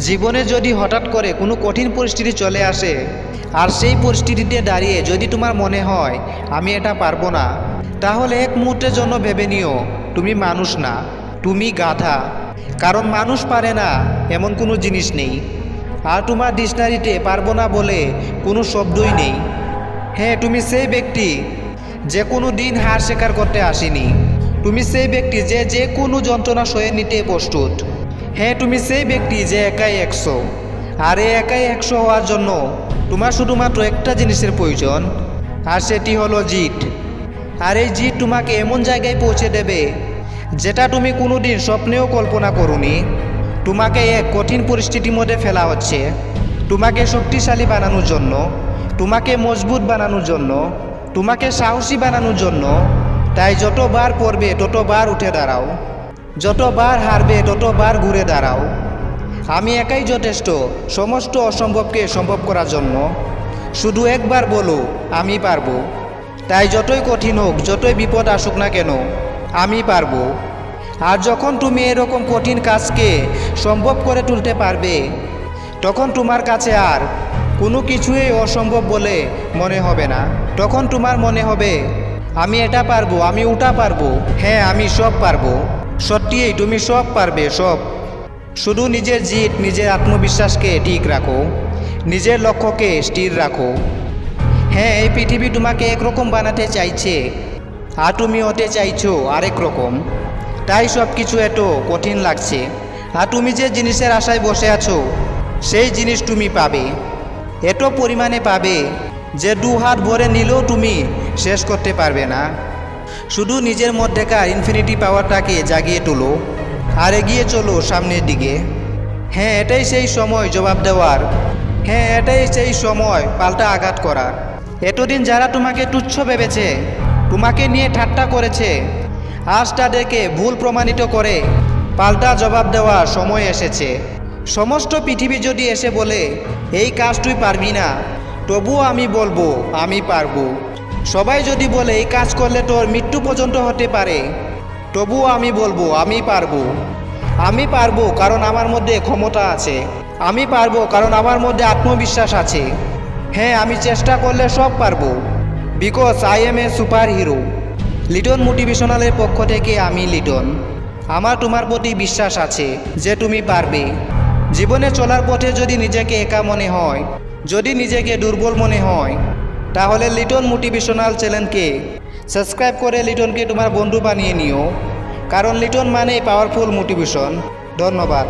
জীবনে যদি হঠাৎ করে কোনো কঠিন পরিস্থিতি চলে আসে আর সেই পরিস্থিতিতে দাঁড়িয়ে যদি তোমার মনে হয় আমি এটা পারবো না, তাহলে এক মুহূর্তের জন্য ভেবে নিও তুমি মানুষ না, তুমি গাধা। কারণ মানুষ পারে না এমন কোনো জিনিস নেই। আর তোমার ডিকশনারিতে পারবো না বলে কোনো শব্দই নেই। হ্যাঁ, তুমি সেই ব্যক্তি যে কোনো দিন হার স্বীকার করতে আসেনি। তুমি সেই ব্যক্তি যে কোনো যন্ত্রণা সয়ে নিতে প্রস্তুত। হ্যাঁ, তুমি সেই ব্যক্তি যে একাই 100। আর এই একাই 100 হওয়ার জন্য তোমার শুধুমাত্র একটা জিনিসের প্রয়োজন, আর সেটি হলো জিত। আর এই জিত তোমাকে এমন জায়গায় পৌঁছে দেবে যেটা তুমি কোনোদিন স্বপ্নেও কল্পনা করোনি। তোমাকে এক কঠিন পরিস্থিতির মধ্যে ফেলা হচ্ছে, তোমাকে শক্তিশালী বানানোর জন্য, তোমাকে মজবুত বানানোর জন্য, তোমাকে সাহসী বানানোর জন্য। তাই যতবার পড়বে ততবার উঠে দাঁড়াও, যতবার হারবে ততবার ঘুরে দাঁড়াও। আমি একাই যথেষ্ট সমস্ত অসম্ভবকে সম্ভব করার জন্য। শুধু একবার বলো আমি পারবো। তাই যতই কঠিন হোক, যতই বিপদ আসুক না কেন, আমি পারবো। আর যখন তুমি এরকম কঠিন কাজকে সম্ভব করে তুলতে পারবে, তখন তোমার কাছে আর কোনো কিছুই অসম্ভব বলে মনে হবে না। তখন তোমার মনে হবে আমি এটা পারবো, আমি ওটা পারবো, হ্যাঁ আমি সব পারবো। সত্যিই তুমি সব পারবে, সব। শুধু নিজের জিত, নিজের আত্মবিশ্বাসকে ঠিক রাখো, নিজের লক্ষ্যকে স্থির রাখো। হ্যাঁ, এই পৃথিবী তোমাকে একরকম বানাতে চাইছে আর তুমি হতে চাইছো আরেক রকম। তাই সব কিছু এত কঠিন লাগছে। আর তুমি যে জিনিসের আশায় বসে আছো সেই জিনিস তুমি পাবে, এত পরিমাণে পাবে যে 2 হাত ভরে নিলেও তুমি শেষ করতে পারবে না। শুধু নিজের মধ্যেকার ইনফিনিটি পাওয়ারটাকে জাগিয়ে তোলো আর এগিয়ে চলো সামনের দিকে। হ্যাঁ, এটাই সেই সময় জবাব দেওয়ার। হ্যাঁ, এটাই সেই সময় পাল্টা আঘাত করার। এতদিন যারা তোমাকে তুচ্ছ ভেবেছে, তোমাকে নিয়ে ঠাট্টা করেছে, আজ তাদেরকে ভুল প্রমাণিত করে পাল্টা জবাব দেওয়ার সময় এসেছে। সমস্ত পৃথিবী যদি এসে বলে এই কাজ তুই পারবি না, তবুও আমি বলবো আমি পারবো। সবাই যদি বলে এই কাজ করলে তোর মৃত্যু পর্যন্ত হতে পারে, তবুও আমি বলবো আমি পারবো। আমি পারবো কারণ আমার মধ্যে ক্ষমতা আছে, আমি পারবো কারণ আমার মধ্যে আত্মবিশ্বাস আছে। হ্যাঁ, আমি চেষ্টা করলে সব পারবো। Because I am a superhero. Liton মোটিভেশনালের পক্ষ থেকে আমি লিটন। আমার তোমার প্রতি বিশ্বাস আছে যে তুমি পারবে। জীবনে চলার পথে যদি নিজেকে একা মনে হয়, যদি নিজেকে দুর্বল মনে হয়, তাহলে লিটন মোটিভেশনাল চ্যানেলকে সাবস্ক্রাইব করে লিটনকে তোমার বন্ধু বানিয়ে নিও। কারণ লিটন মানেই পাওয়ারফুল মোটিভেশন। ধন্যবাদ।